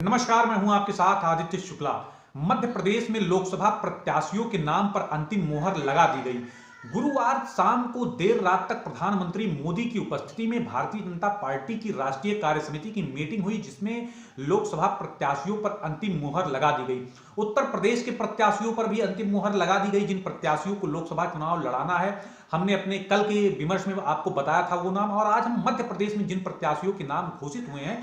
नमस्कार, मैं हूं आपके साथ आदित्य शुक्ला। मध्य प्रदेश में लोकसभा प्रत्याशियों के नाम पर अंतिम मोहर लगा दी गई। गुरुवार शाम को देर रात तक प्रधानमंत्री मोदी की उपस्थिति में भारतीय जनता पार्टी की राष्ट्रीय कार्य समिति की मीटिंग हुई, जिसमें लोकसभा प्रत्याशियों पर अंतिम मोहर लगा दी गई। उत्तर प्रदेश के प्रत्याशियों पर भी अंतिम मोहर लगा दी गई, जिन प्रत्याशियों को लोकसभा चुनाव लड़ाना है। हमने अपने कल के विमर्श में आपको बताया था वो नाम, और आज हम मध्य प्रदेश में जिन प्रत्याशियों के नाम घोषित हुए हैं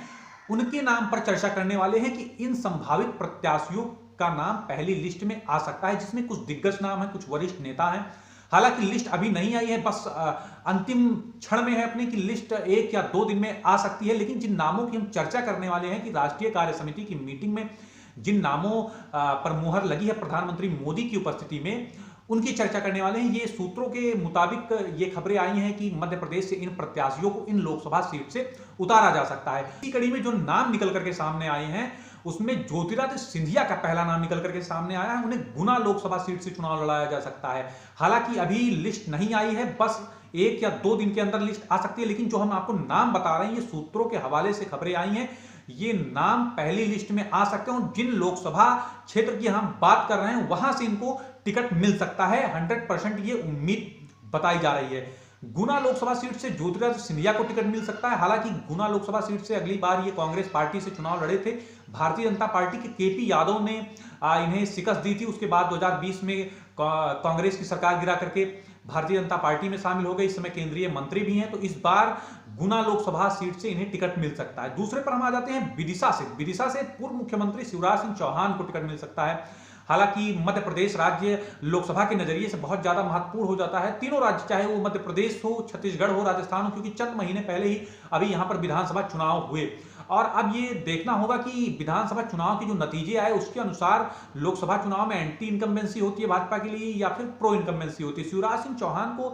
उनके नाम पर चर्चा करने वाले हैं कि इन संभावित प्रत्याशियों का नाम पहली लिस्ट में आ सकता है, जिसमें कुछ दिग्गज नाम है, कुछ वरिष्ठ नेता हैं। हालांकि लिस्ट अभी नहीं आई है, बस अंतिम क्षण में है अपने की लिस्ट 1 या 2 दिन में आ सकती है। लेकिन जिन नामों की हम चर्चा करने वाले हैं कि राष्ट्रीय कार्य समिति की मीटिंग में जिन नामों पर मुहर लगी है प्रधानमंत्री मोदी की उपस्थिति में, उनकी चर्चा करने वाले हैं। ये सूत्रों के मुताबिक ये खबरें आई हैं कि मध्य प्रदेश से इन प्रत्याशियों को इन लोकसभा सीट से उतारा जा सकता है। इसी कड़ी में जो नाम निकल करके सामने आए हैं उसमें ज्योतिरादित्य सिंधिया का पहला नाम निकल करके सामने आया है। उन्हें गुना लोकसभा सीट से चुनाव लड़ाया जा सकता है। हालांकि अभी लिस्ट नहीं आई है, बस 1 या 2 दिन के अंदर लिस्ट आ सकती है। लेकिन जो हम आपको नाम बता रहे हैं, ये सूत्रों के हवाले से खबरें आई हैं, ये नाम पहली लिस्ट में आ सकते हैं। और जिन लोकसभा क्षेत्र की हम बात कर रहे हैं वहां से इनको टिकट मिल सकता है। 100% ये उम्मीद बताई जा रही है। गुना लोकसभा सीट से ज्योतिरादित्य सिंधिया को टिकट मिल सकता है। हालांकि गुना लोकसभा सीट से अगली बार ये कांग्रेस पार्टी से चुनाव लड़े थे। भारतीय जनता पार्टी के केपी यादव ने इन्हें शिकस्त दी थी। उसके बाद 2020 में कांग्रेस की सरकार गिरा करके भारतीय जनता पार्टी में शामिल हो गए। इस समय केंद्रीय मंत्री भी हैं। तो इस बार गुना लोकसभा सीट से इन्हें टिकट मिल सकता है। दूसरे पर हम आ जाते हैं विदिशा से। विदिशा से पूर्व मुख्यमंत्री शिवराज सिंह चौहान को टिकट मिल सकता है। हालांकि मध्य प्रदेश राज्य लोकसभा के नजरिए से बहुत ज्यादा महत्वपूर्ण हो जाता है। तीनों राज्य, चाहे वो मध्य प्रदेश हो, छत्तीसगढ़ हो, राजस्थान हो, क्योंकि चंद महीने पहले ही अभी यहां पर विधानसभा चुनाव हुए। और अब ये देखना होगा कि विधानसभा चुनाव के जो नतीजे आए उसके अनुसार लोकसभा चुनाव में एंटी इनकम्बेंसी होती है भाजपा के लिए या फिर प्रो इनकम्बेंसी होती है। शिवराज सिंह चौहान को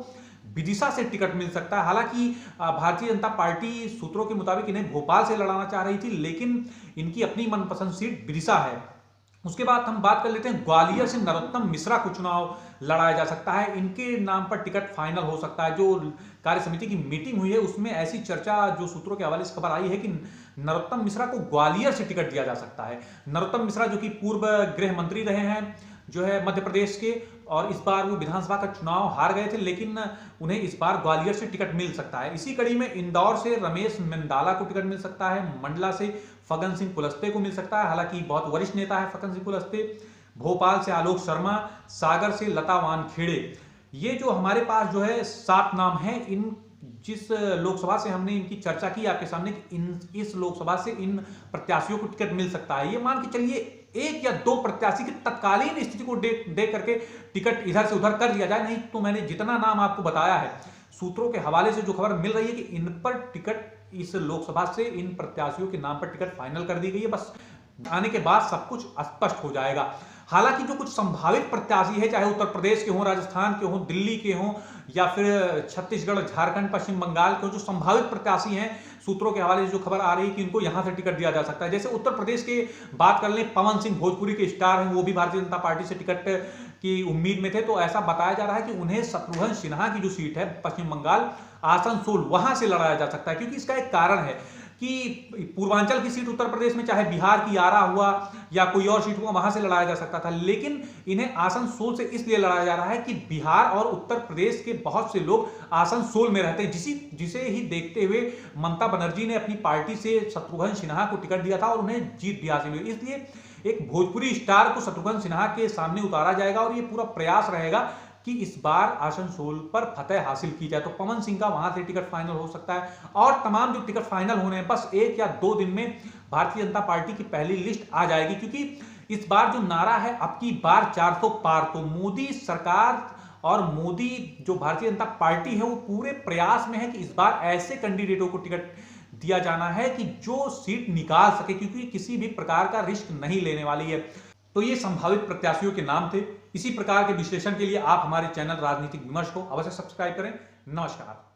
विदिशा से टिकट मिल सकता है। हालांकि भारतीय जनता पार्टी सूत्रों के मुताबिक इन्हें भोपाल से लड़ाना चाह रही थी, लेकिन इनकी अपनी मनपसंद सीट विदिशा है। उसके बाद हम बात कर लेते हैं ग्वालियर से नरोत्तम मिश्रा को चुनाव लड़ाया जा सकता है। इनके नाम पर टिकट फाइनल हो सकता है। जो कार्य समिति की मीटिंग हुई है उसमें ऐसी चर्चा, जो सूत्रों के हवाले से खबर आई है कि नरोत्तम मिश्रा को ग्वालियर से टिकट दिया जा सकता है। नरोत्तम मिश्रा जो कि पूर्व गृह मंत्री रहे हैं जो है मध्य प्रदेश के, और इस बार वो विधानसभा का चुनाव हार गए थे, लेकिन उन्हें इस बार ग्वालियर से टिकट मिल सकता है। इसी कड़ी में इंदौर से रमेश मेंदाला को टिकट मिल सकता है। मंडला से फग्गन सिंह कुलस्ते को मिल सकता है। हालांकि बहुत वरिष्ठ नेता है फग्गन सिंह कुलस्ते। भोपाल से आलोक शर्मा, सागर से लता वानखेड़े। ये जो हमारे पास जो है 7 नाम हैं। इन जिस लोकसभा से हमने इनकी चर्चा की आपके सामने कि इस लोकसभा से इन प्रत्याशियों को टिकट मिल सकता है। ये मान के चलिए 1 या 2 प्रत्याशी की तत्कालीन स्थिति को देख करके टिकट इधर से उधर कर लिया जाए। नहीं तो मैंने जितना नाम आपको बताया है, सूत्रों के हवाले से जो खबर मिल रही है कि इन पर टिकट, इस लोकसभा से इन प्रत्याशियों के नाम पर टिकट फाइनल कर दी गई है। बस आने के बाद सब कुछ स्पष्ट हो जाएगा। हालांकि जो कुछ संभावित प्रत्याशी है, चाहे उत्तर प्रदेश के हों, राजस्थान के हों, दिल्ली के हों या फिर छत्तीसगढ़, झारखंड, पश्चिम बंगाल के, जो संभावित प्रत्याशी हैं, सूत्रों के हवाले से जो खबर आ रही है कि इनको यहां से टिकट दिया जा सकता है। जैसे उत्तर प्रदेश के बात कर लें, पवन सिंह भोजपुरी के स्टार हैं, वो भी भारतीय जनता पार्टी से टिकट की उम्मीद में थे। तो ऐसा बताया जा रहा है कि उन्हें शत्रुघ्न सिन्हा की जो सीट है पश्चिम बंगाल आसनसोल, वहां से लड़ाया जा सकता है। क्योंकि इसका एक कारण है कि पूर्वांचल की सीट उत्तर प्रदेश में, चाहे बिहार की आरा हुआ या कोई और सीट हुआ, वहां से लड़ाया जा सकता था। लेकिन इन्हें आसनसोल से इसलिए लड़ाया जा रहा है कि बिहार और उत्तर प्रदेश के बहुत से लोग आसनसोल में रहते हैं, जिसे ही देखते हुए ममता बनर्जी ने अपनी पार्टी से शत्रुघ्न सिन्हा को टिकट दिया था और उन्हें जीत भी हासिल हुई। इसलिए एक भोजपुरी स्टार को शत्रुघ्न सिन्हा के सामने उतारा जाएगा और यह पूरा प्रयास रहेगा कि इस बार आसनसोल पर फतेह हासिल की जाए। तो पवन सिंह का वहां से टिकट फाइनल हो सकता है। और तमाम जो टिकट फाइनल होने हैं, बस 1 या 2 दिन में भारतीय जनता पार्टी की पहली लिस्ट आ जाएगी। क्योंकि इस बार जो नारा है, अब की बार 400 पार, तो मोदी सरकार और मोदी जो भारतीय जनता पार्टी है वो पूरे प्रयास में है कि इस बार ऐसे कैंडिडेटों को टिकट दिया जाना है कि जो सीट निकाल सके, क्योंकि किसी भी प्रकार का रिस्क नहीं लेने वाली है। तो ये संभावित प्रत्याशियों के नाम थे। इसी प्रकार के विश्लेषण के लिए आप हमारे चैनल राजनीतिक विमर्श को अवश्य सब्सक्राइब करें। नमस्कार।